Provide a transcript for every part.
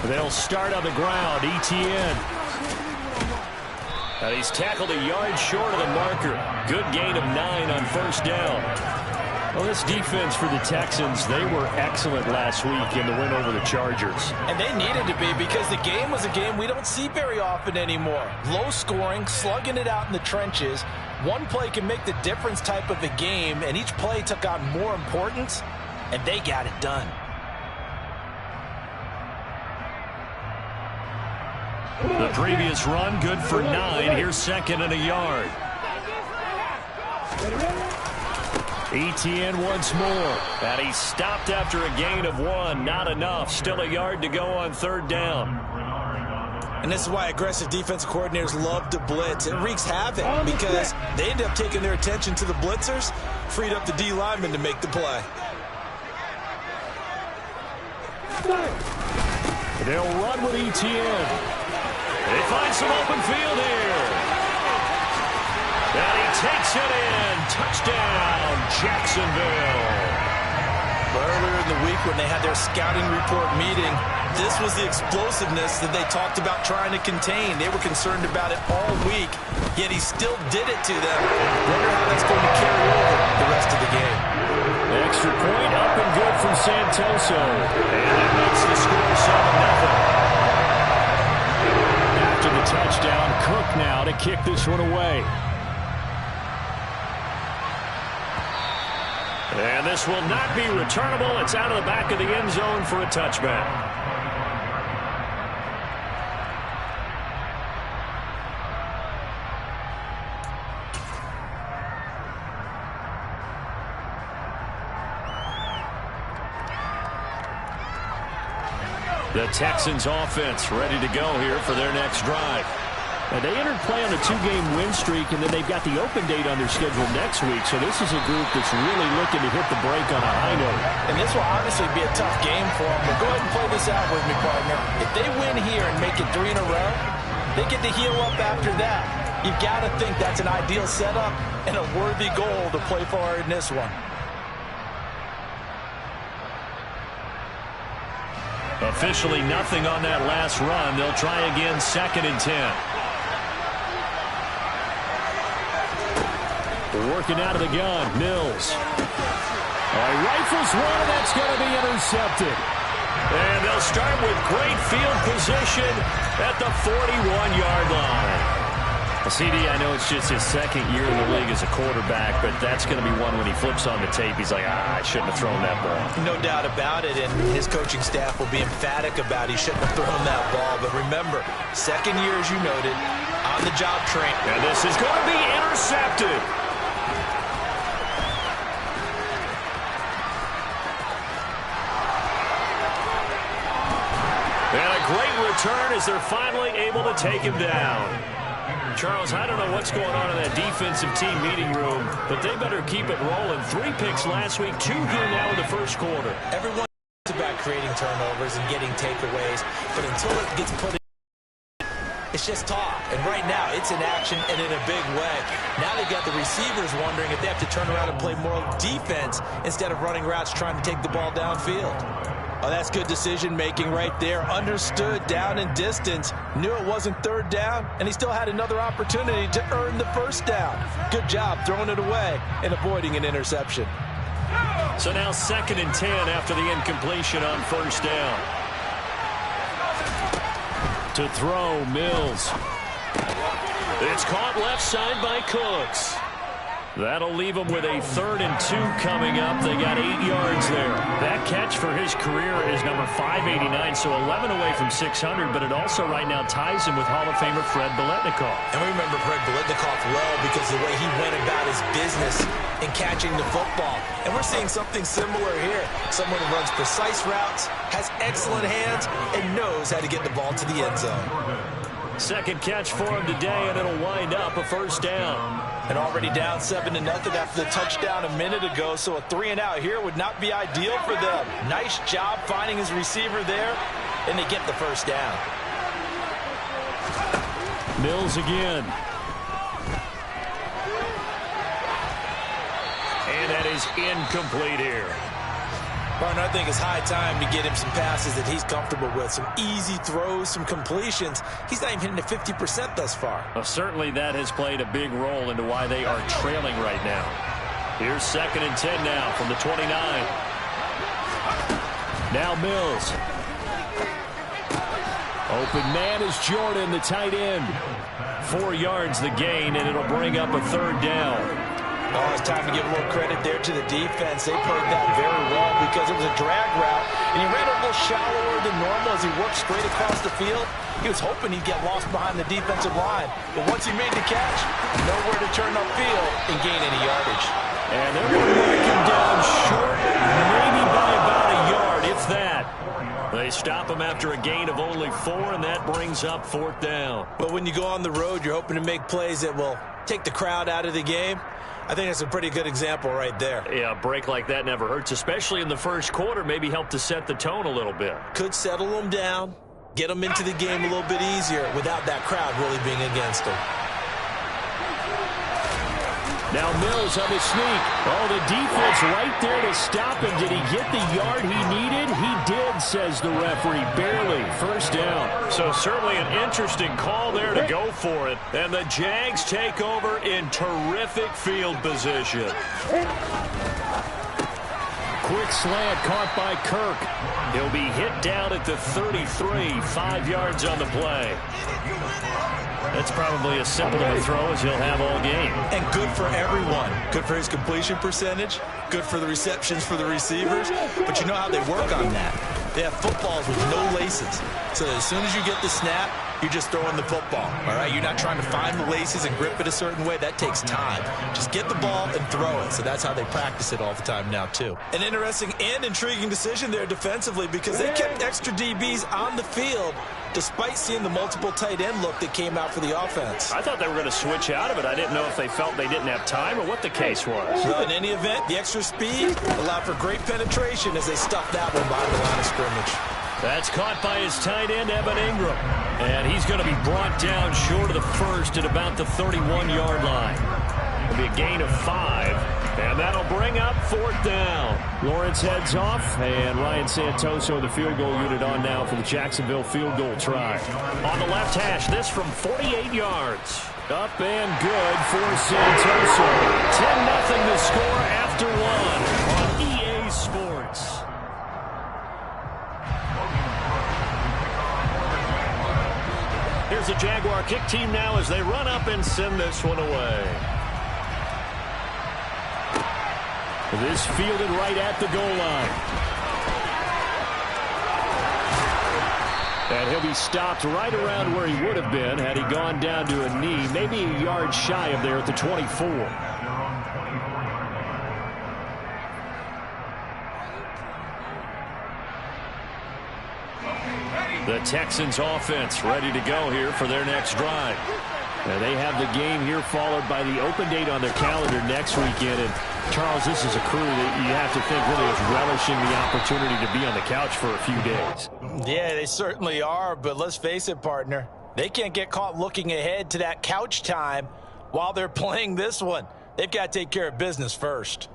They'll start on the ground. ETN. And he's tackled a yard short of the marker. Good gain of 9 on first down. Well, this defense for the Texans, they were excellent last week in the win over the Chargers. And they needed to be, because the game was a game we don't see very often anymore. Low scoring, slugging it out in the trenches. One play can make the difference type of a game, and each play took on more importance, and they got it done. The previous run, good for 9. Here's second and a yard. ETN once more. And he stopped after a gain of 1. Not enough. Still a yard to go on third down. And this is why aggressive defensive coordinators love to blitz. It wreaks havoc because they end up taking their attention to the blitzers, freed up the D lineman to make the play. They'll run with ETN. They find some open field here. And he takes it in. Touchdown, Jacksonville. Earlier in the week when they had their scouting report meeting, this was the explosiveness that they talked about trying to contain. They were concerned about it all week, yet he still did it to them. Wonder how that's going to carry over the rest of the game. Extra point up and good from Santoso. And it makes the score 7-0. After the touchdown, Cook now to kick this one away. And this will not be returnable. It's out of the back of the end zone for a touchback. The Texans offense ready to go here for their next drive. And they entered play on a 2-game win streak, and then they've got the open date on their schedule next week. So this is a group that's really looking to hit the break on a high note. And this will obviously be a tough game for them. But go ahead and play this out with me, partner. If they win here and make it 3 in a row, they get to heal up after that. You've got to think that's an ideal setup and a worthy goal to play for in this one. Officially nothing on that last run. They'll try again, 2nd and 10. Working out of the gun, Mills. Rifles one, and that's going to be intercepted. And they'll start with great field position at the 41-yard line. CD, I know it's just his second year in the league as a quarterback, but that's going to be one when he flips on the tape. He's like, I shouldn't have thrown that ball. No doubt about it, and his coaching staff will be emphatic about he shouldn't have thrown that ball. But remember, second year, as you noted, on-the-job training. And this is going to be intercepted. And a great return as they're finally able to take him down. Charles, I don't know what's going on in that defensive team meeting room, but they better keep it rolling. 3 picks last week, 2 here now in the first quarter. Everyone's about creating turnovers and getting takeaways, but until it gets put in, it's just talk. And right now, it's in action and in a big way. Now they've got the receivers wondering if they have to turn around and play more defense instead of running routes trying to take the ball downfield. Oh, that's good decision-making right there. Understood down and distance. Knew it wasn't third down, and he still had another opportunity to earn the first down. Good job throwing it away and avoiding an interception. So now 2nd and 10 after the incompletion on first down. To throw, Mills. It's caught left side by Cooks. That'll leave him with a 3rd and 2 coming up. They got 8 yards there. That catch for his career is number 589, so 11 away from 600, but it also right now ties him with Hall of Famer Fred Biletnikoff. And we remember Fred Biletnikoff well because of the way he went about his business in catching the football. And we're seeing something similar here. Someone who runs precise routes, has excellent hands, and knows how to get the ball to the end zone. Second catch for him today, and it'll wind up a first down. And already down 7-0 after the touchdown a minute ago, so a 3-and-out here would not be ideal for them. Nice job finding his receiver there, and they get the first down. Mills again. And that is incomplete here. Partner, I think it's high time to get him some passes that he's comfortable with, some easy throws, some completions. He's not even hitting at 50% thus far. Well, certainly that has played a big role into why they are trailing right now. Here's 2nd and 10 now from the 29. Now Mills. Open man is Jordan, the tight end. 4 yards the gain, and it'll bring up a 3rd down. Oh, it's time to give a little credit there to the defense. They played that very well because it was a drag route, and he ran a little shallower than normal as he worked straight across the field. He was hoping he'd get lost behind the defensive line, but once he made the catch, nowhere to turn upfield and gain any yardage. And they're going to mark him down short, maybe by about a yard, if that. They stop him after a gain of only 4, and that brings up 4th down. But when you go on the road, you're hoping to make plays that will take the crowd out of the game. I think that's a pretty good example right there. Yeah, a break like that never hurts, especially in the first quarter. Maybe help to set the tone a little bit. Could settle them down, get them into the game a little bit easier without that crowd really being against them. Now Mills on the sneak. Oh, the defense right there to stop him. Did he get the yard he needed? He did, says the referee. Barely. 1st down. So certainly an interesting call there to go for it. And the Jags take over in terrific field position. Quick slant caught by Kirk. He'll be hit down at the 33. 5 yards on the play. That's probably as simple of a throw as he'll have all game. And good for everyone. Good for his completion percentage. Good for the receptions for the receivers. But you know how they work on that. They have footballs with no laces. So as soon as you get the snap, you're just throwing the football. All right? You're not trying to find the laces and grip it a certain way. That takes time. Just get the ball and throw it. So that's how they practice it all the time now, too. An interesting and intriguing decision there defensively because they kept extra DBs on the field despite seeing the multiple tight end look that came out for the offense. I thought they were going to switch out of it. I didn't know if they felt they didn't have time or what the case was. Well, in any event, the extra speed allowed for great penetration as they stuffed that one behind the line of scrimmage. That's caught by his tight end, Evan Ingram. And he's going to be brought down short of the 1st at about the 31-yard line. It'll be a gain of 5. And that'll bring up 4th down. Lawrence heads off, and Ryan Santoso, the field goal unit, on now for the Jacksonville field goal try. On the left hash, this from 48 yards. Up and good for Santoso. 10-0 the score after 1 on EA Sports. Here's the Jaguar kick team now as they run up and send this one away. This fielded right at the goal line. And he'll be stopped right around where he would have been had he gone down to a knee, maybe a yard shy of there at the 24. The Texans offense ready to go here for their next drive. Now they have the game here followed by the open date on their calendar next weekend. And Charles, this is a crew that you have to think really is relishing the opportunity to be on the couch for a few days. Yeah, they certainly are, but let's face it, partner. They can't get caught looking ahead to that couch time while they're playing this one. They've got to take care of business first.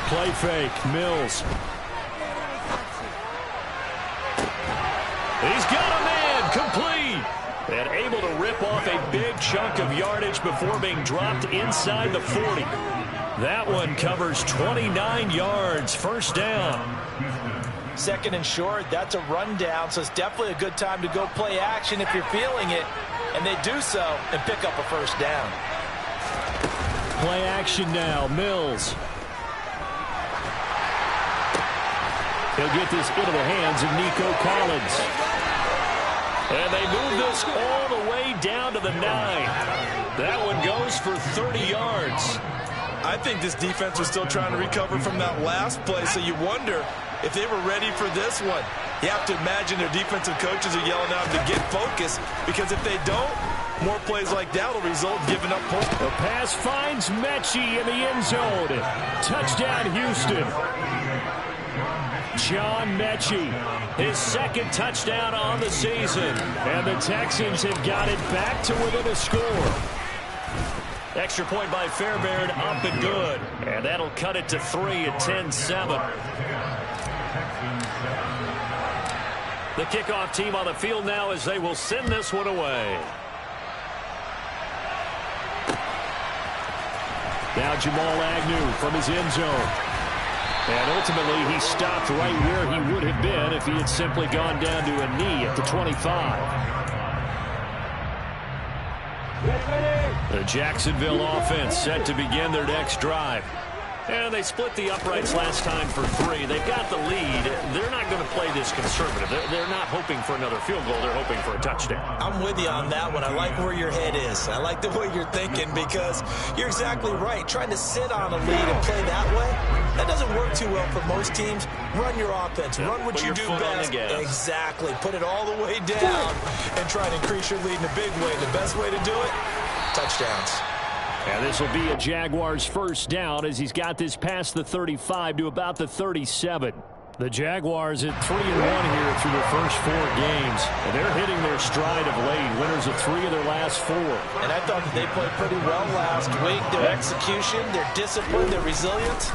Play fake, Mills. He's got a man, complete. And able to rip off a big chunk of yardage before being dropped inside the 40. That one covers 29 yards, 1st down. 2nd and short, that's a rundown, so it's definitely a good time to go play action if you're feeling it. And they do so and pick up a 1st down. Play action now, Mills. He'll get this into the hands of Nico Collins. And they move this all the way down to the 9. That one goes for 30 yards. I think this defense was still trying to recover from that last play, so you wonder if they were ready for this one. You have to imagine their defensive coaches are yelling at them to get focused, because if they don't, more plays like that will result in giving up points. The pass finds Mechie in the end zone. Touchdown, Houston. John Mechie, his second touchdown on the season. And the Texans have got it back to within a score. Extra point by Fairbairn, up and good. And that'll cut it to 3 at 10-7. The kickoff team on the field now as they will send this one away. Now Jamal Agnew from his end zone. And ultimately he stopped right where he would have been if he had simply gone down to a knee at the 25. The Jacksonville offense set to begin their next drive. And they split the uprights last time for 3. They've got the lead. They're not going to play this conservative. They're not hoping for another field goal. They're hoping for a touchdown. I'm with you on that one. I like where your head is. I like the way you're thinking because you're exactly right. Trying to sit on a lead and play that way, that doesn't work too well for most teams. Run your offense. Run what you do best. Exactly. Put it all the way down and try and increase your lead in a big way. The best way to do it, touchdowns. And this will be a Jaguars first down as he's got this past the 35 to about the 37. The Jaguars at 3-1 here through their first 4 games. And they're hitting their stride of late. Winners of 3 of their last 4. And I thought that they played pretty well last week. Their execution, their discipline, their resilience,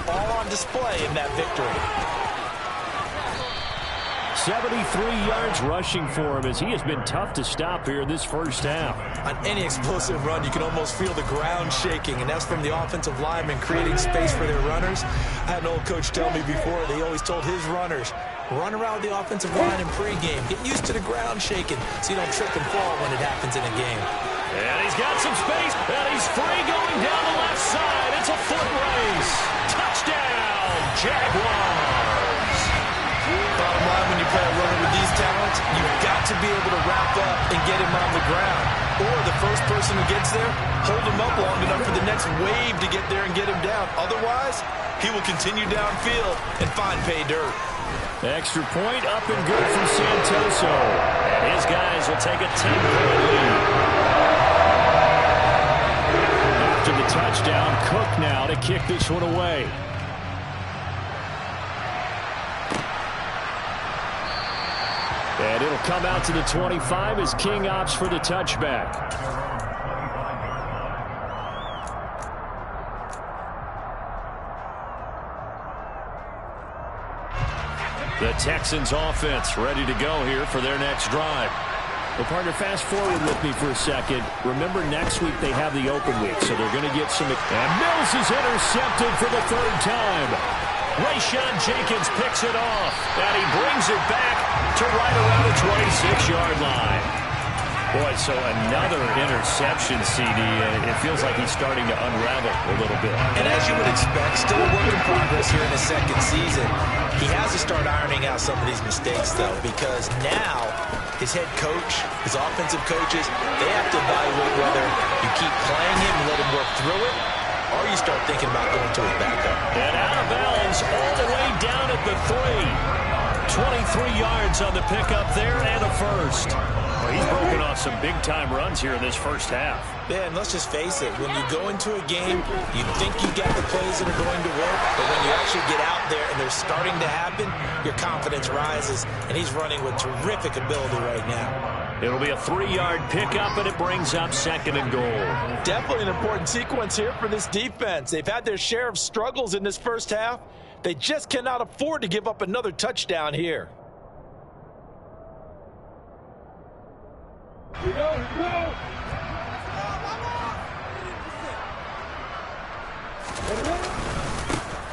all on display in that victory. 73 yards rushing for him as he has been tough to stop here in this first half. On any explosive run, you can almost feel the ground shaking, and that's from the offensive linemen creating space for their runners. I had an old coach tell me before, they always told his runners, run around the offensive line in pregame. Get used to the ground shaking so you don't trip and fall when it happens in a game. And he's got some space, and he's free going down the left side. It's a foot race. Touchdown, Jaguars. Bottom line, when you play a runner with these talents, you've got to be able to wrap up and get him on the ground. Or the first person who gets there, hold him up long enough for the next wave to get there and get him down. Otherwise, he will continue downfield and find pay dirt. Extra point up and good from Santoso. And his guys will take a 10-point lead. After the touchdown, Cook now to kick this one away. And it'll come out to the 25 as King opts for the touchback. The Texans offense ready to go here for their next drive. Well, partner, fast forward with me for a second. Remember, next week they have the open week, so they're going to get some... And Mills is intercepted for the 3rd time. Rayshawn Jenkins picks it off, and he brings it back to right around the 26-yard line. Boy, so another interception, CD. It feels like he's starting to unravel a little bit. And as you would expect, still a work in progress here in his second season. He has to start ironing out some of these mistakes, though, because now his head coach, his offensive coaches, they have to evaluate whether you keep playing him and let him work through it, or you start thinking about going to his backup. And out of bounds all the way down at the 3. 23 yards on the pickup there and a first. Well, he's broken off some big-time runs here in this first half. Yeah, and let's just face it. When you go into a game, you think you got the plays that are going to work, but when you actually get out there and they're starting to happen, your confidence rises, and he's running with terrific ability right now. It'll be a 3-yard pickup, and it brings up 2nd and goal. Definitely an important sequence here for this defense. They've had their share of struggles in this first half. They just cannot afford to give up another touchdown here. Here we go, here we go.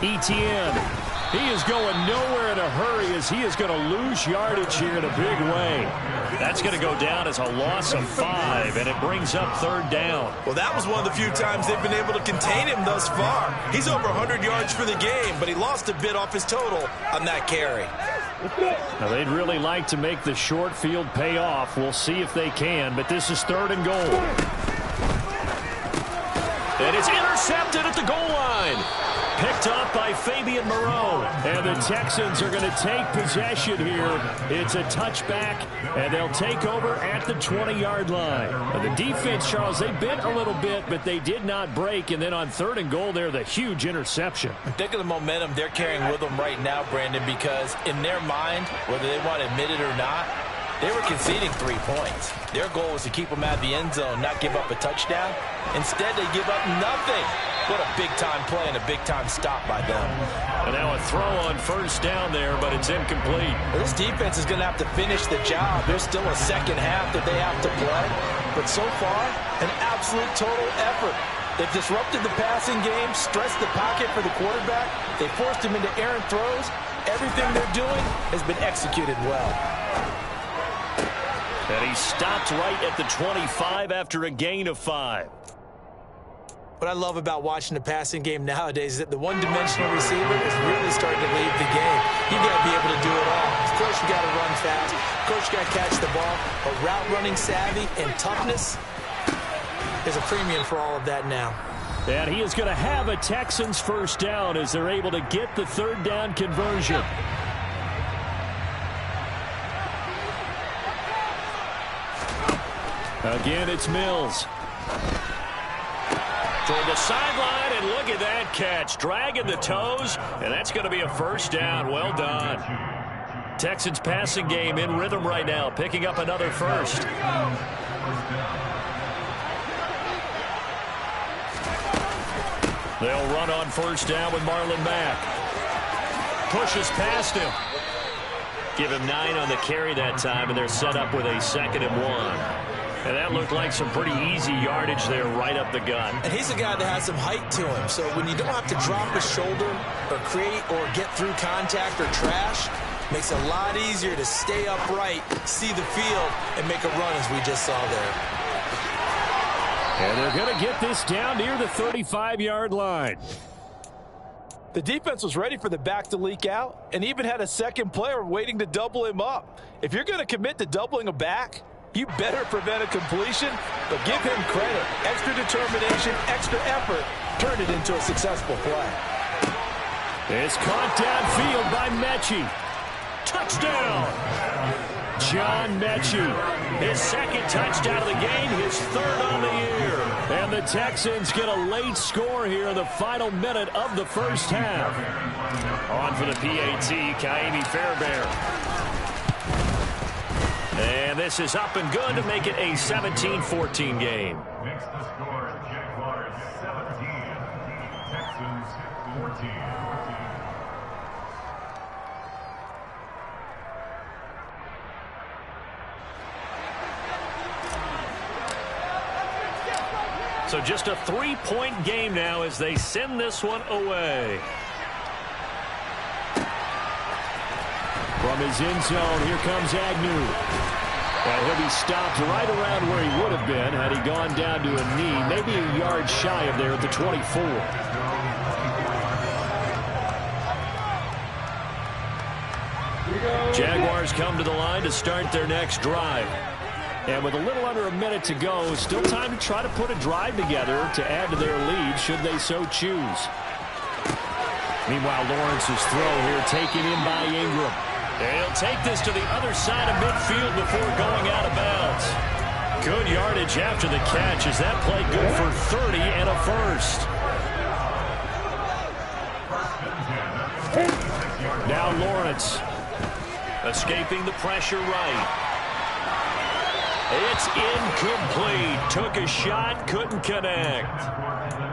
Etienne. He is going nowhere in a hurry as he is going to lose yardage here in a big way. That's going to go down as a loss of 5, and it brings up 3rd down. Well, that was one of the few times they've been able to contain him thus far. He's over 100 yards for the game, but he lost a bit off his total on that carry. Now, they'd really like to make the short field pay off. We'll see if they can, but this is 3rd and goal. And it's intercepted at the goal line. Picked picked off by Fabian Moreau. And the Texans are going to take possession here. It's a touchback, and they'll take over at the 20-yard line. Now, the defense, Charles, they bent a little bit, but they did not break. And then on 3rd and goal there, the huge interception. Think of the momentum they're carrying with them right now, Brandon, because in their mind, whether they want to admit it or not, they were conceding 3 points. Their goal was to keep them out of the end zone, not give up a touchdown. Instead, they give up nothing. What a big-time play and a big-time stop by them. And now a throw on 1st down there, but it's incomplete. Well, this defense is going to have to finish the job. There's still a second half that they have to play. But so far, an absolute total effort. They've disrupted the passing game, stressed the pocket for the quarterback. They forced him into errant throws. Everything they're doing has been executed well. And he stopped right at the 25 after a gain of 5. What I love about watching the passing game nowadays is that the one-dimensional receiver is really starting to leave the game. You've got to be able to do it all. Of course, you got to run fast. Of course, you got to catch the ball. But route running savvy and toughness, there's a premium for all of that now. And he is going to have a Texans 1st down as they're able to get the 3rd down conversion. Again, it's Mills. Toward the sideline, and look at that catch. Dragging the toes, and that's going to be a 1st down. Well done. Texans passing game in rhythm right now, picking up another 1st. They'll run on 1st down with Marlon Mack. Pushes past him. Give him 9 on the carry that time, and they're set up with a 2nd and 1. And that looked like some pretty easy yardage there right up the gut. And he's a guy that has some height to him. So when you don't have to drop his shoulder or create or get through contact or trash, makes it a lot easier to stay upright, see the field, and make a run as we just saw there. And they're going to get this down near the 35-yard line. The defense was ready for the back to leak out and even had a second player waiting to double him up. If you're going to commit to doubling a back, you better prevent a completion, but give him credit. Extra determination, extra effort, turned it into a successful play. It's caught downfield by Mechie. Touchdown! John Mechie. His 2nd touchdown of the game, his 3rd on the year. And the Texans get a late score here in the final minute of the 1st half. On for the PAT, Kaimi Fairbairn. And this is up and good to make it a 17-14 game. Makes the score, Jaguars 17, Texans 14. So just a 3-point game now as they send this one away. From his end zone, here comes Agnew. And he'll be stopped right around where he would have been had he gone down to a knee, maybe a yard shy of there at the 24. Jaguars come to the line to start their next drive. And with a little under a minute to go, still time to try to put a drive together to add to their lead should they so choose. Meanwhile, Lawrence's throw here taken in by Ingram. And he'll take this to the other side of midfield before going out of bounds. Good yardage after the catch. Is that play good for 30 and a 1st? Now Lawrence escaping the pressure right. It's incomplete. Took a shot, couldn't connect.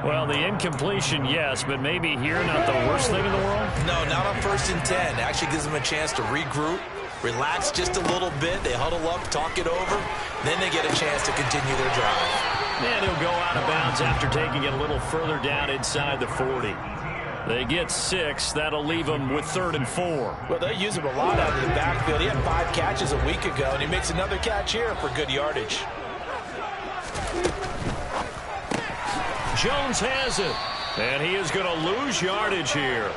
Well, the incompletion, yes, but maybe here not the worst thing in the world? No, not on 1st and 10. Actually gives them a chance to regroup, relax just a little bit. They huddle up, talk it over. Then they get a chance to continue their drive. And he'll go out of bounds after taking it a little further down inside the 40. They get 6. That'll leave them with 3rd and 4. Well, they use him a lot out of the backfield. He had 5 catches a week ago, and he makes another catch here for good yardage. Jones has it, and he is going to lose yardage here.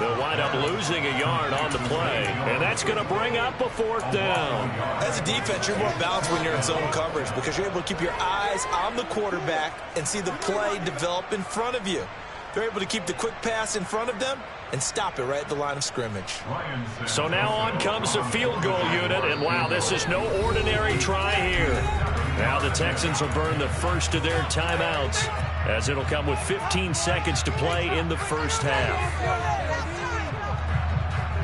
They'll wind up losing a yard on the play, and that's going to bring up a 4th down. As a defense, you're more balanced when you're in zone coverage because you're able to keep your eyes on the quarterback and see the play develop in front of you. They're able to keep the quick pass in front of them and stop it right at the line of scrimmage. So now on comes the field goal unit, and wow, this is no ordinary try here. Now the Texans will burn the first of their timeouts, as it'll come with 15 seconds to play in the first half.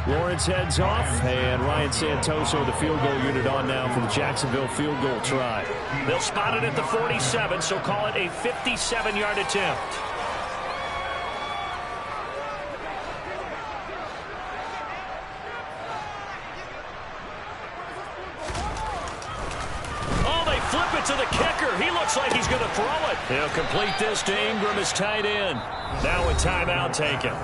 Lawrence heads off, and Ryan Santoso, the field goal unit, on now for the Jacksonville field goal try. They'll spot it at the 47, so call it a 57-yard attempt. Oh, they flip it to the kicker. He looks like he's going to throw it. He'll complete this to Ingram as tight end. Now a timeout taken.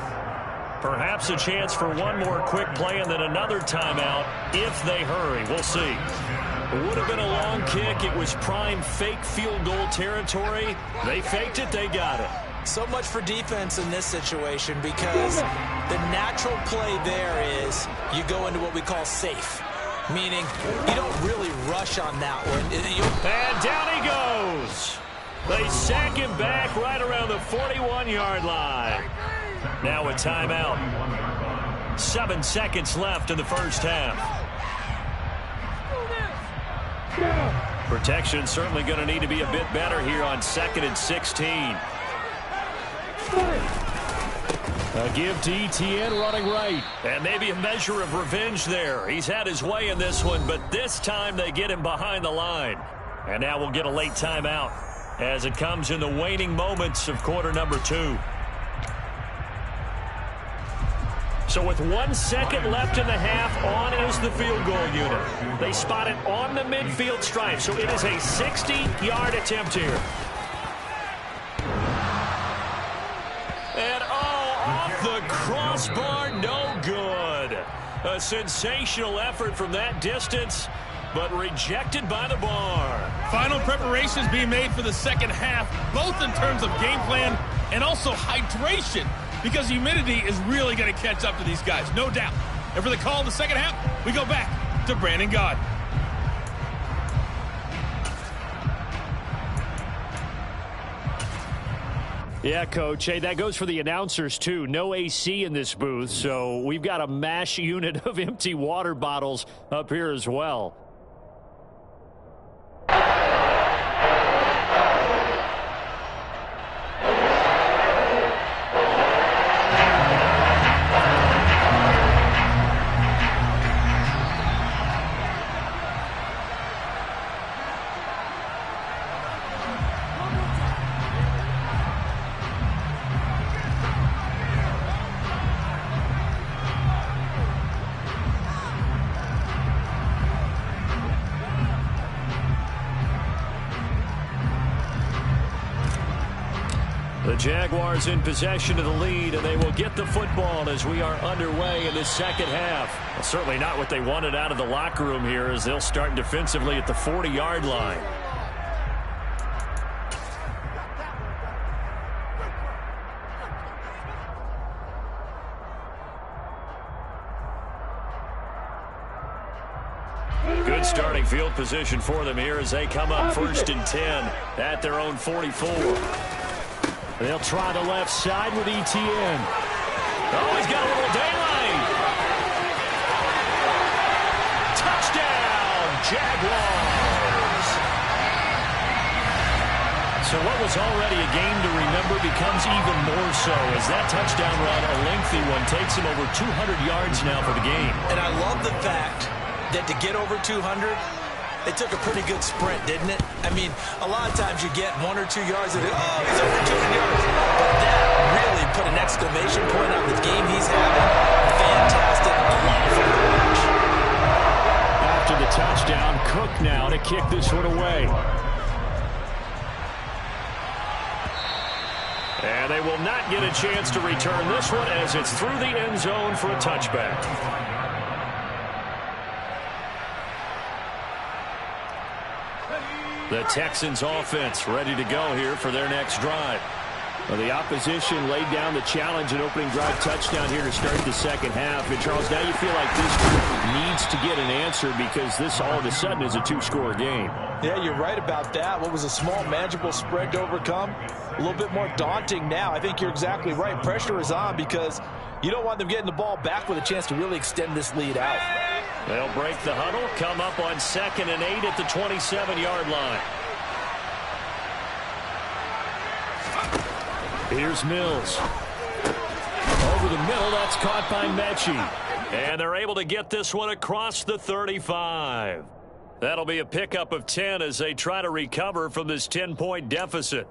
Perhaps a chance for one more quick play and then another timeout if they hurry. We'll see. It would have been a long kick. It was prime fake field goal territory. They faked it. They got it. So much for defense in this situation, because the natural play there is you go into what we call safe, meaning you don't really rush on that one. And down he goes. They sack him back right around the 41-yard line. Now a timeout. 7 seconds left in the first half. Protection certainly going to need to be a bit better here on 2nd and 16. A give to ETN running right. And maybe a measure of revenge there. He's had his way in this one, but this time they get him behind the line. And now we'll get a late timeout as it comes in the waning moments of quarter number 2. So with 1 second left in the half, on is the field goal unit. They spot it on the midfield stripe, so it is a 60-yard attempt here. And off the crossbar, no good. A sensational effort from that distance, but rejected by the bar. Final preparations being made for the second half, both in terms of game plan and also hydration, because humidity is really going to catch up to these guys, no doubt. And for the call of the second half, we go back to Brandon Gaud. Yeah, Coach. Hey, that goes for the announcers, too. No AC in this booth, so we've got a mash unit of empty water bottles up here as well. The Jaguars in possession of the lead, and they will get the football as we are underway in this second half. Well, certainly not what they wanted out of the locker room here, as they'll start defensively at the 40-yard line. Good starting field position for them here as they come up 1st and 10 at their own 44. They'll try the left side with ETN. Oh, he's got a little daylight. Touchdown, Jaguars. So what was already a game to remember becomes even more so as that touchdown run, a lengthy one, takes him over 200 yards now for the game. And I love the fact that to get over 200, it took a pretty good sprint, didn't it? I mean, a lot of times you get 1 or 2 yards and oh, he's over 200 yards. But that really put an exclamation point on the game he's having. Fantastic. A lot of fun to watch. After the touchdown, Cook now to kick this one away. And they will not get a chance to return this one as it's through the end zone for a touchback. The Texans offense ready to go here for their next drive. Well, the opposition laid down the challenge and opening drive touchdown here to start the second half. And, Charles, now you feel like this group needs to get an answer because this all of a sudden is a two-score game. Yeah, you're right about that. What was a small, manageable spread to overcome, a little bit more daunting now. I think you're exactly right. Pressure is on because you don't want them getting the ball back with a chance to really extend this lead out. They'll break the huddle, come up on 2nd and 8 at the 27-yard line. Here's Mills. Over the middle, that's caught by Mechie. And they're able to get this one across the 35. That'll be a pickup of 10 as they try to recover from this 10-point deficit.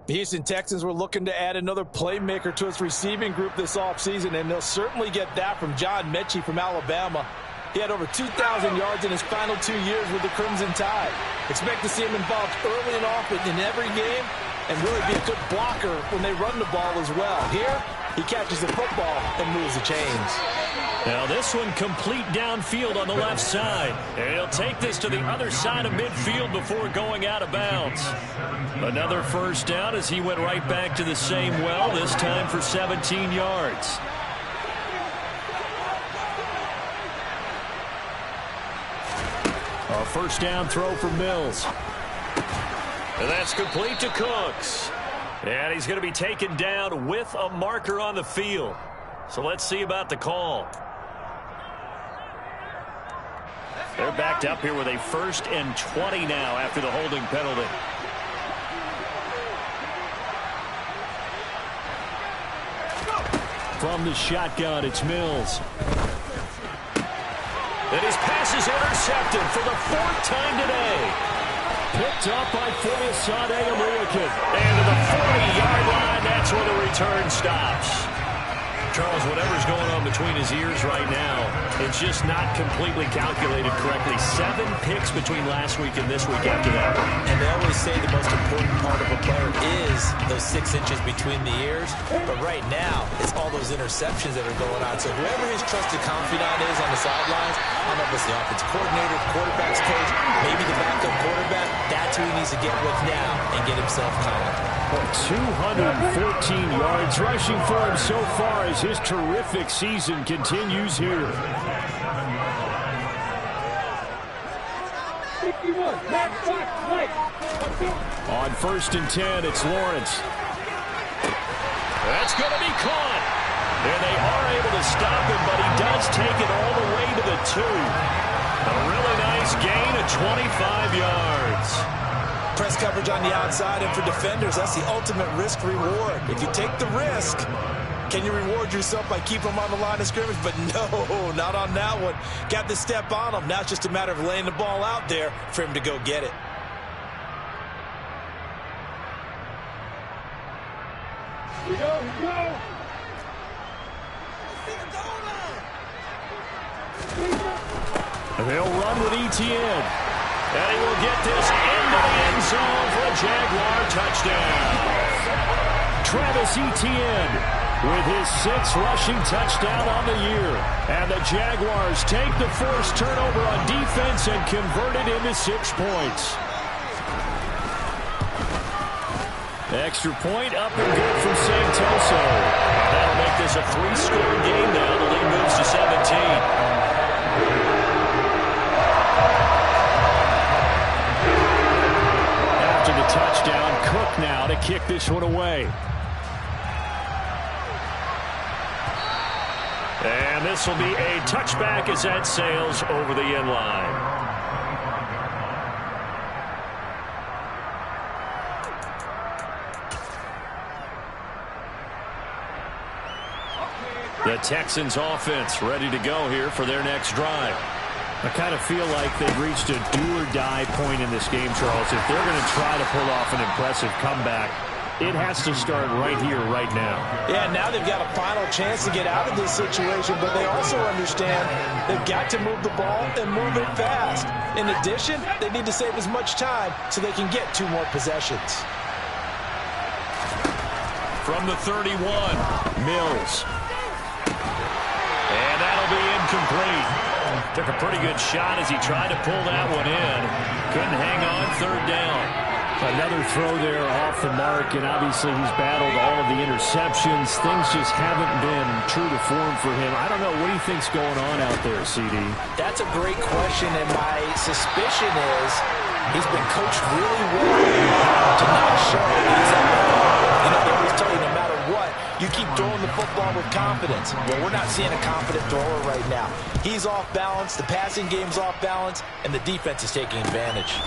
The Houston Texans were looking to add another playmaker to its receiving group this offseason, and they'll certainly get that from John Mechie from Alabama. He had over 2,000 yards in his final 2 years with the Crimson Tide. Expect to see him involved early and often in every game and really be a good blocker when they run the ball as well. Here, he catches the football and moves the chains. Now this one complete downfield on the left side. And he'll take this to the other side of midfield before going out of bounds. Another first down as he went right back to the same well, this time for 17 yards. A first down throw for Mills. And that's complete to Cooks. And he's going to be taken down with a marker on the field. So let's see about the call. They're backed up here with a 1st and 20 now after the holding penalty. From the shotgun, it's Mills. And his pass is intercepted for the 4th time today. Picked up by Foyesade Amuakin. And to the 40-yard line, that's where the return stops. Charles, whatever's going on between his ears right now, it's just not completely calculated correctly. 7 picks between last week and this week after that. And they always say the most important part of a player is those 6 inches between the ears. But right now, it's all those interceptions that are going on. So whoever his trusted confidant is on the sidelines, I don't know if it's the offensive coordinator, quarterback's coach, maybe the backup quarterback, that's who he needs to get with now and get himself calm. 214 yards rushing for him so far as his terrific season continues here. On 1st and 10, it's Lawrence. That's going to be caught. And they are able to stop him, but he does take it all the way to the 2. A really nice gain of 25 yards. Press coverage on the outside, and for defenders, that's the ultimate risk-reward. If you take the risk, can you reward yourself by keeping them on the line of scrimmage? But no, not on that one. Got the step on him. Now it's just a matter of laying the ball out there for him to go get it. Here we go, here we go. They'll run with Etienne. And he will get this into the end zone for a Jaguar touchdown. Travis Etienne with his 6th rushing touchdown on the year. And the Jaguars take the forced turnover on defense and convert it into 6 points. Extra point up and good from Santoso. That'll make this a 3-score game now. The lead moves to 17. After the touchdown, Cook now to kick this one away. And this will be a touchback as that sails over the end line. The Texans offense ready to go here for their next drive. I kind of feel like they've reached a do-or-die point in this game, Charles. If they're going to try to pull off an impressive comeback, it has to start right here, right now. Yeah, now they've got a final chance to get out of this situation, but they also understand they've got to move the ball and move it fast. In addition, they need to save as much time so they can get 2 more possessions. From the 31, Mills. And that'll be incomplete. Took a pretty good shot as he tried to pull that one in. Couldn't hang on 3rd down. Another throw there off the mark, and obviously he's battled all of the interceptions. Things just haven't been true to form for him. I don't know. What do you think's going on out there, CD? That's a great question, and my suspicion is he's been coached really well to not show these up. You know, they always tell you no matter what, you keep throwing the football with confidence. Well, we're not seeing a confident thrower right now. He's off balance, the passing game's off balance, and the defense is taking advantage.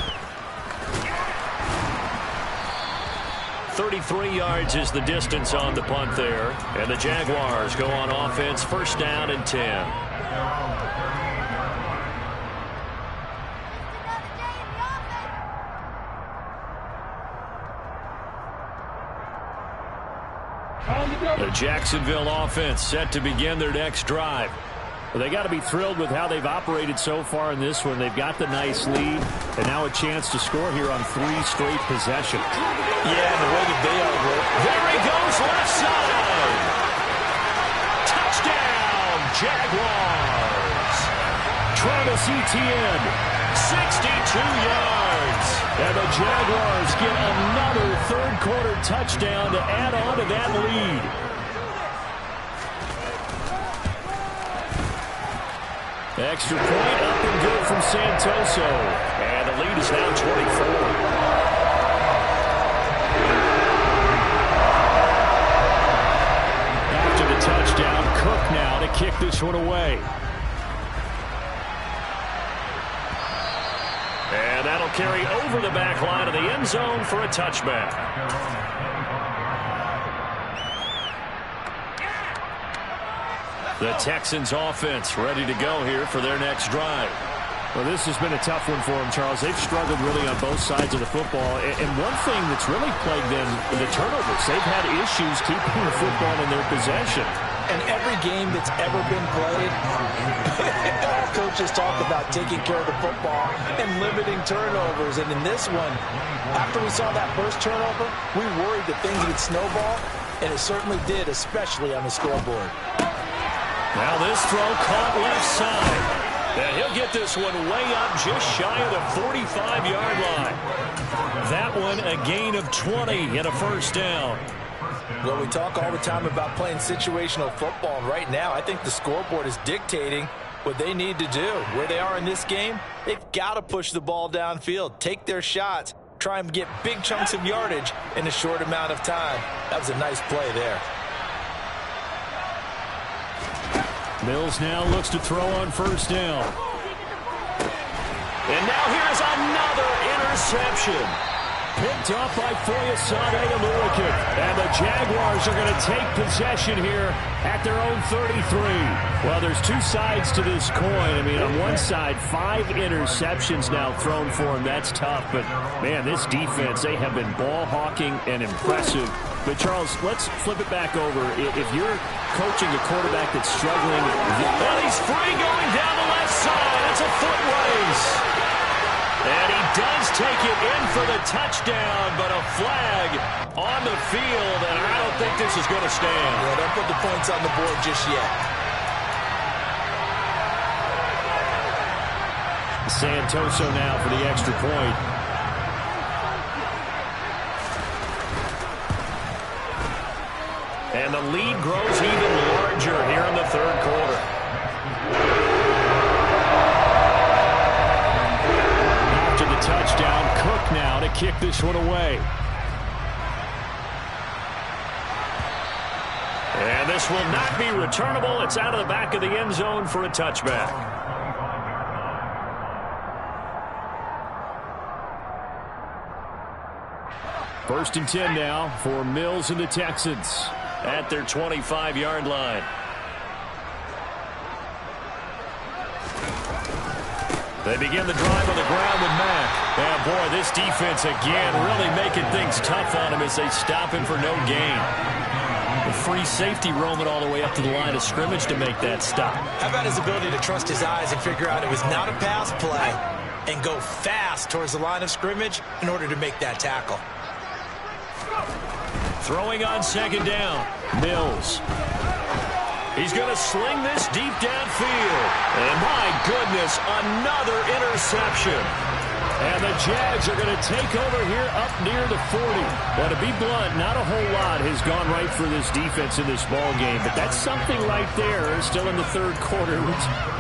33 yards is the distance on the punt there. And the Jaguars go on offense, first down and 10. The Jacksonville offense set to begin their next drive. Well, they got to be thrilled with how they've operated so far in this one. They've got the nice lead, and now a chance to score here on 3 straight possessions. Yeah, and the way that they are. There he goes, left side. Touchdown, Jaguars. Travis Etienne, 62 yards. And the Jaguars get another third-quarter touchdown to add on to that lead. Extra point up and good from Santoso. And the lead is now 24. After the touchdown, Cook now to kick this one away. And that'll carry over the back line of the end zone for a touchback. The Texans offense ready to go here for their next drive. Well, this has been a tough one for them, Charles. They've struggled really on both sides of the football. And one thing that's really plagued them, the turnovers. They've had issues keeping the football in their possession. And every game that's ever been played, coaches talk about taking care of the football and limiting turnovers. And in this one, after we saw that first turnover, we worried that things would snowball, and it certainly did, especially on the scoreboard. Now this throw caught left side. And he'll get this one way up just shy of the 45-yard line. That one a gain of 20 and a first down. Well, we talk all the time about playing situational football, and right now I think the scoreboard is dictating what they need to do. Where they are in this game, they've got to push the ball downfield, take their shots, try and get big chunks of yardage in a short amount of time. That was a nice play there. Mills now looks to throw on first down. And now here's another interception. Picked up by Foyesade Aluakut. And the Jaguars are going to take possession here at their own 33. Well, there's two sides to this coin. I mean, on one side, 5 interceptions now thrown for him. That's tough. But, man, this defense, they have been ball hawking and impressive. But, Charles, let's flip it back over. If you're coaching a quarterback that's struggling. And he's free going down the left side. It's a foot race. And he does take it in for the touchdown, but a flag on the field, and I don't think this is going to stand. Yeah, don't put the points on the board just yet. Santoso now for the extra point. And the lead grows even larger here in the third quarter. After the touchdown, Cook now to kick this one away. And this will not be returnable. It's out of the back of the end zone for a touchback. First and 10 now for Mills and the Texans at their 25-yard line. They begin the drive on the ground with Mack. And, boy, this defense again really making things tough on him as they stop him for no gain. The free safety roaming all the way up to the line of scrimmage to make that stop. How about his ability to trust his eyes and figure out it was not a pass play and go fast towards the line of scrimmage in order to make that tackle. Throwing on second down, Mills. He's going to sling this deep downfield. And my goodness, another interception. And the Jags are going to take over here up near the 40. But to be blunt, not a whole lot has gone right for this defense in this ball game. But that's something right there. Still in the third quarter.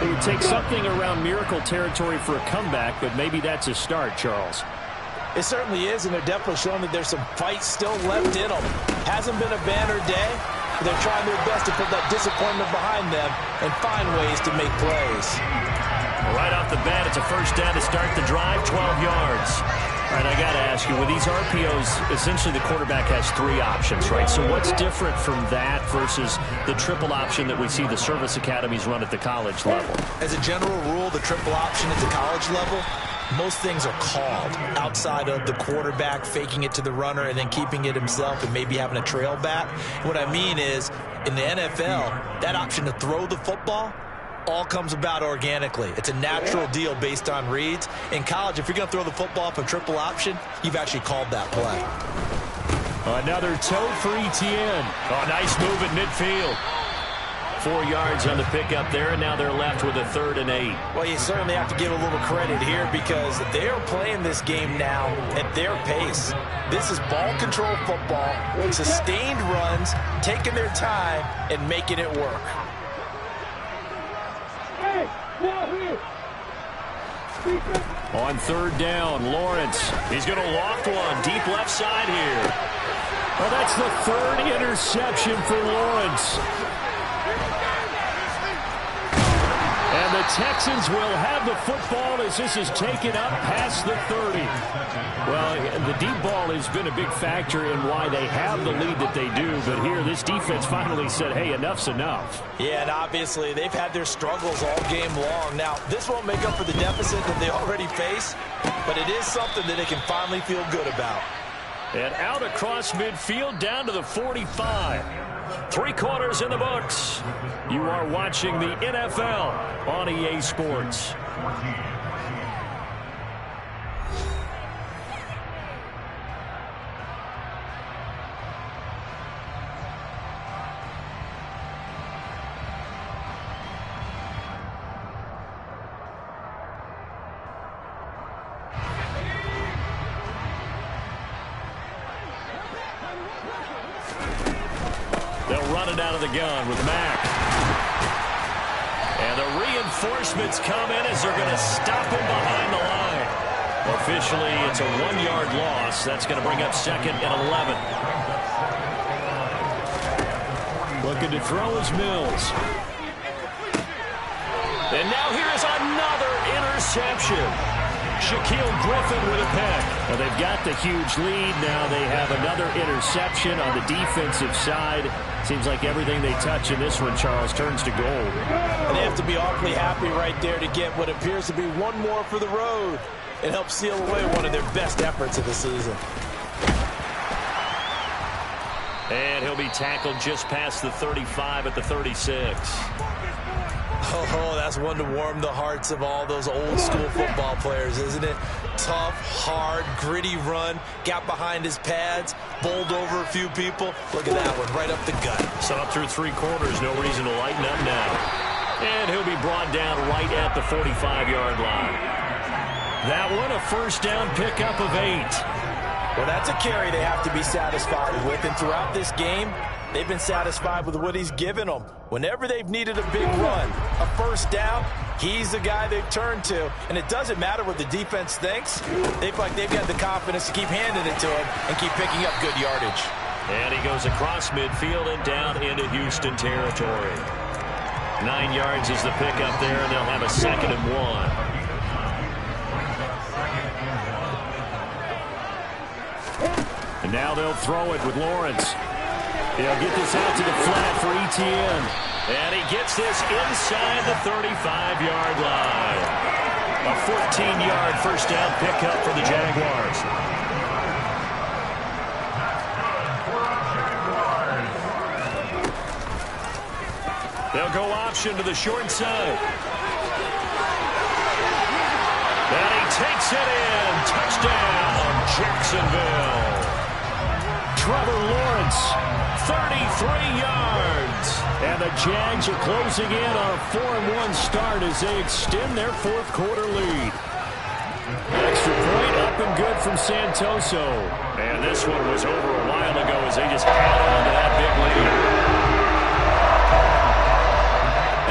It would take something around miracle territory for a comeback, but maybe that's a start, Charles. It certainly is, and they're definitely showing that there's some fight still left in them. Hasn't been a banner day, but they're trying their best to put that disappointment behind them and find ways to make plays. Right off the bat, it's a first down to start the drive, 12 yards. All right, I got to ask you, with these RPOs, essentially the quarterback has 3 options, right? So what's different from that versus the triple option that we see the service academies run at the college level? As a general rule, the triple option at the college level, most things are called outside of the quarterback faking it to the runner and then keeping it himself and maybe having a trail back. What I mean is, in the NFL, that option to throw the football all comes about organically. It's a natural deal based on reads. In college, if you're going to throw the football up a triple option, you've actually called that play. Another toe for Etienne. Oh, nice move at midfield. 4 yards on the pickup there, and now they're left with a 3rd and 8. Well, you certainly have to give a little credit here because they're playing this game now at their pace. This is ball control football, sustained runs, taking their time, and making it work. On 3rd down, Lawrence. He's going to loft one deep left side here. Oh, that's the 3rd interception for Lawrence. And the Texans will have the football as this is taken up past the 30. Well, the deep ball has been a big factor in why they have the lead that they do. But here, this defense finally said, hey, enough's enough. Yeah, and obviously they've had their struggles all game long. Now, this won't make up for the deficit that they already face, but it is something that they can finally feel good about. And out across midfield down to the 45. 3 quarters in the books. You are watching the NFL on EA Sports. They'll run it out of the gun with Mack. And the reinforcements come in as they're going to stop him behind the line. Officially, it's a 1-yard loss. That's going to bring up 2nd and 11. Looking to throw is Mills. And now here's another interception. Shaquille Griffin with a pick. Well, they've got the huge lead. Now they have another interception on the defensive side. Seems like everything they touch in this one, Charles, turns to gold. And they have to be awfully happy right there to get what appears to be one more for the road and help seal away one of their best efforts of the season. And he'll be tackled just past the 35 at the 36. Oh, that's one to warm the hearts of all those old school football players, isn't it? Tough, hard, gritty run, got behind his pads, bowled over a few people. Look at that one, right up the gut. So up through 3 quarters, no reason to lighten up now. And he'll be brought down right at the 45-yard line. That one, a first down pickup of 8. Well, that's a carry they have to be satisfied with, and throughout this game, they've been satisfied with what he's given them. Whenever they've needed a big run, a first down, he's the guy they've turned to. And it doesn't matter what the defense thinks. They feel like they've got the confidence to keep handing it to him and keep picking up good yardage. And he goes across midfield and down into Houston territory. 9 yards is the pickup there, and they'll have a 2nd and 1. And now they'll throw it with Lawrence. He'll get this out to the flat for Etienne. And he gets this inside the 35-yard line. A 14-yard first down pickup for the Jaguars. They'll go option to the short side. And he takes it in. Touchdown, Jacksonville. Trevor Lawrence, 33 yards. And the Jags are closing in on a 4-1 start as they extend their 4th quarter lead. Extra point. and good from Santoso. And this one was over a while ago as they just held on to that big lead.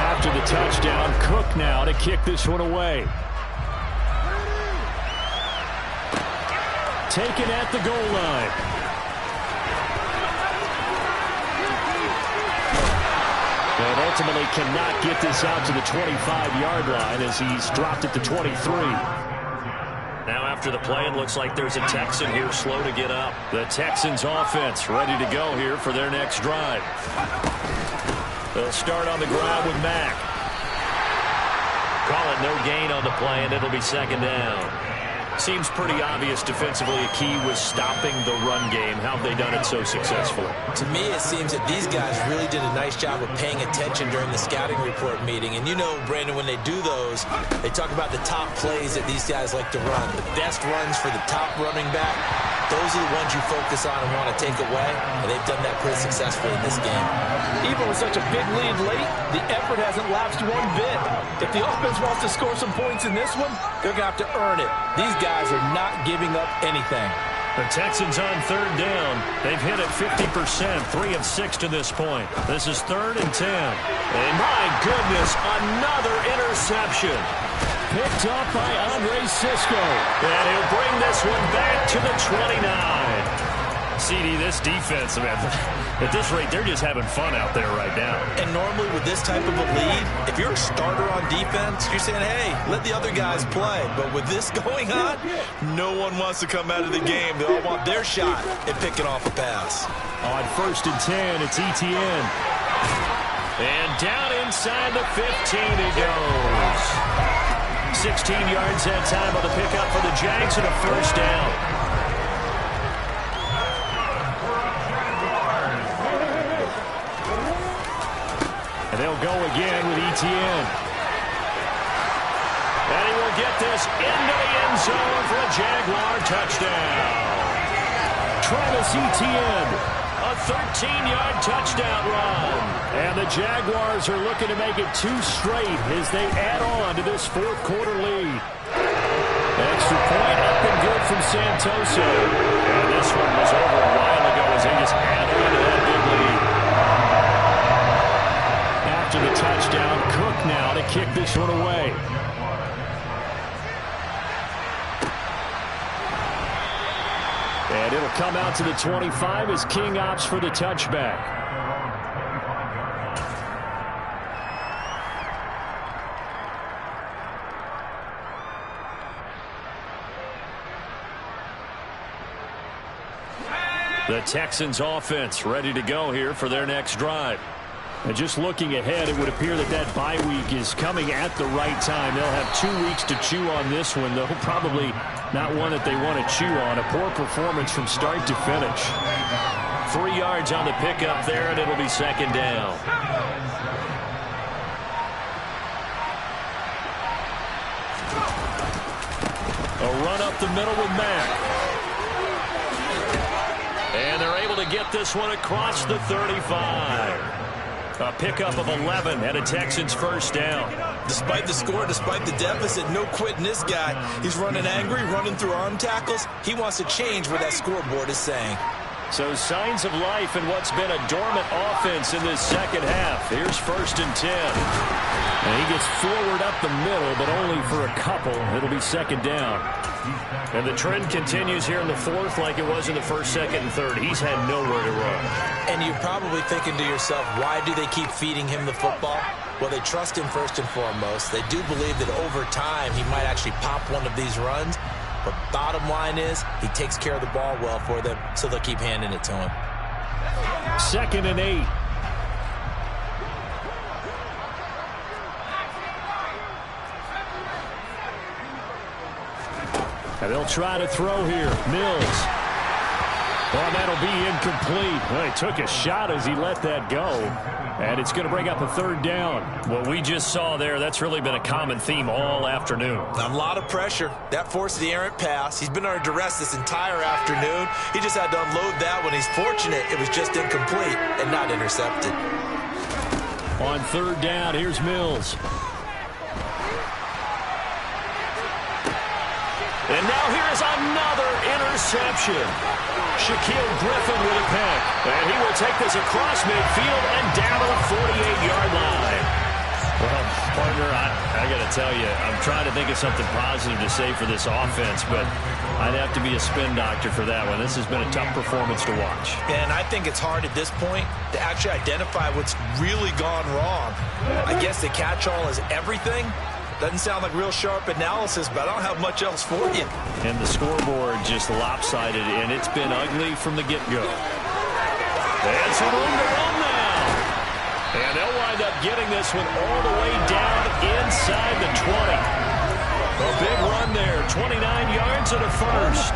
After the touchdown, Cook now to kick this one away. Taken at the goal line. And ultimately cannot get this out to the 25-yard line as he's dropped it to 23. Now after the play, it looks like there's a Texan here slow to get up. The Texans offense ready to go here for their next drive. They'll start on the ground with Mack. Call it no gain on the play, and it'll be second down. Seems pretty obvious defensively a key was stopping the run game. How have they done it so successfully? To me, it seems that these guys really did a nice job of paying attention during the scouting report meeting. And you know, Brandon, when they do those, they talk about the top plays that these guys like to run. The best runs for the top running back, those are the ones you focus on and want to take away. And they've done that pretty successfully in this game. Even with such a big lead late, the effort hasn't lapsed one bit. If the offense wants to score some points in this one, they're going to have to earn it. These guys are not giving up anything. The Texans on third down. They've hit it 50%, 3 of 6 to this point. This is 3rd and 10. And my goodness, another interception. Picked up by Andre Sisco. And he'll bring this one back to the 29. CD, this defense, man, at this rate, they're just having fun out there right now. And normally with this type of a lead, if you're a starter on defense, you're saying, hey, let the other guys play. But with this going on, no one wants to come out of the game. They all want their shot at picking off a pass. On 1st and 10, it's Etienne. And down inside the 15 he goes. 16 yards that time on the pickup for the Jags and a first down. And they'll go again with Etienne. And he will get this into the end zone for a Jaguar touchdown. Travis Etienne, a 13-yard touchdown run. And the Jaguars are looking to make it 2 straight as they add on to this 4th quarter lead. Extra point up and good from Santoso. And this one was over a while ago as they just added into that big lead. After the touchdown, Cook now to kick this one away. And it'll come out to the 25 as King opts for the touchback. The Texans offense ready to go here for their next drive. And just looking ahead, it would appear that that bye week is coming at the right time. They'll have 2 weeks to chew on this one, though probably not one that they want to chew on. A poor performance from start to finish. 3 yards on the pickup there, and it'll be second down. A run up the middle with Mack. And they're able to get this one across the 35. A pickup of 11 and a Texans first down. Despite the score, despite the deficit, no quitting this guy. He's running angry, running through arm tackles. He wants to change what that scoreboard is saying. So signs of life in what's been a dormant offense in this second half. Here's 1st and 10. And he gets forward up the middle, but only for a couple. It'll be second down. And the trend continues here in the 4th like it was in the 1st, 2nd, and 3rd. He's had nowhere to run. And you're probably thinking to yourself, why do they keep feeding him the football? Well, they trust him first and foremost. They do believe that over time he might actually pop one of these runs. But bottom line is he takes care of the ball well for them, so they'll keep handing it to him. 2nd and 8. And they'll try to throw here. Mills. Well, that'll be incomplete. Well, he took a shot as he let that go. And it's going to bring up a 3rd down. What we just saw there, that's really been a common theme all afternoon. A lot of pressure. That forced the errant pass. He's been under duress this entire afternoon. He just had to unload that one. He's fortunate it was just incomplete and not intercepted. On 3rd down, here's Mills. And now here is another interception. Shaquille Griffin with a pick. And he will take this across midfield and down to the 48-yard line. Well, partner, I got to tell you, I'm trying to think of something positive to say for this offense, but I'd have to be a spin doctor for that one. This has been a tough performance to watch. And I think it's hard at this point to actually identify what's really gone wrong. I guess the catch-all is everything. Doesn't sound like real sharp analysis, but I don't have much else for you. And the scoreboard just lopsided, and it's been ugly from the get-go. And some room to run now. And they'll wind up getting this one all the way down inside the 20. A big run there, 29 yards and a first.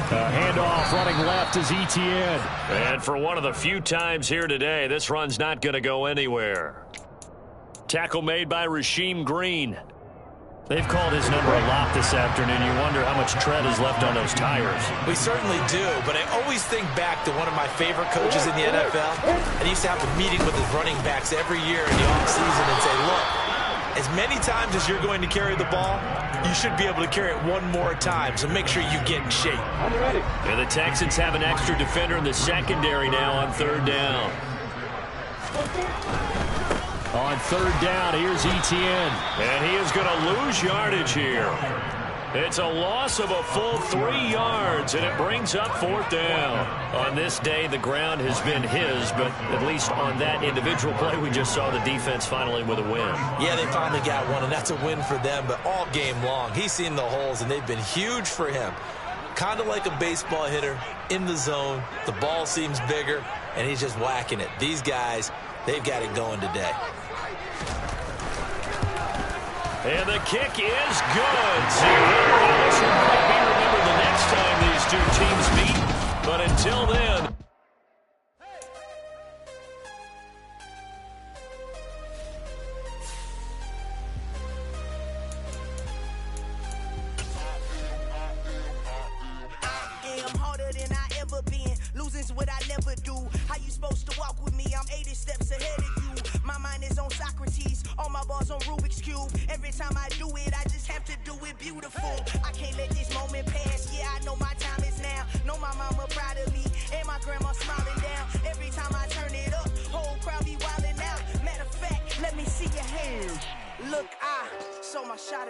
Handoff running left is Etienne. And for one of the few times here today, this run's not going to go anywhere. Tackle made by Rasheem Green. They've called his number a lot this afternoon. You wonder how much tread is left on those tires. We certainly do, but I always think back to one of my favorite coaches in the NFL. And he used to have a meeting with his running backs every year in the offseason and say, look, as many times as you're going to carry the ball, you should be able to carry it one more time, so make sure you get in shape. And the Texans have an extra defender in the secondary now on third down. On third down, here's Etienne. And he is going to lose yardage here. It's a loss of a full 3 yards, and it brings up fourth down. On this day, the ground has been his, but at least on that individual play, we just saw the defense finally with a win. Yeah, they finally got one, and that's a win for them, but all game long, he's seen the holes, and they've been huge for him. Kind of like a baseball hitter in the zone. The ball seems bigger, and he's just whacking it. These guys, they've got it going today. And the kick is good. This one might be remembered the next time these two teams meet. But until then... Losing's what I never do. How you supposed to walk with me? I'm 80 steps ahead of you. My mind is on Socrates. All my balls on Rubik's Cube. Every time I do it, I just have to do it beautiful. I can't let this moment pass. Yeah, I know my time is now. Know my mama proud of me. And my grandma smiling down. Every time I turn it up, whole crowd be wilding out. Matter of fact, let me see your hands. Look, I saw my shot.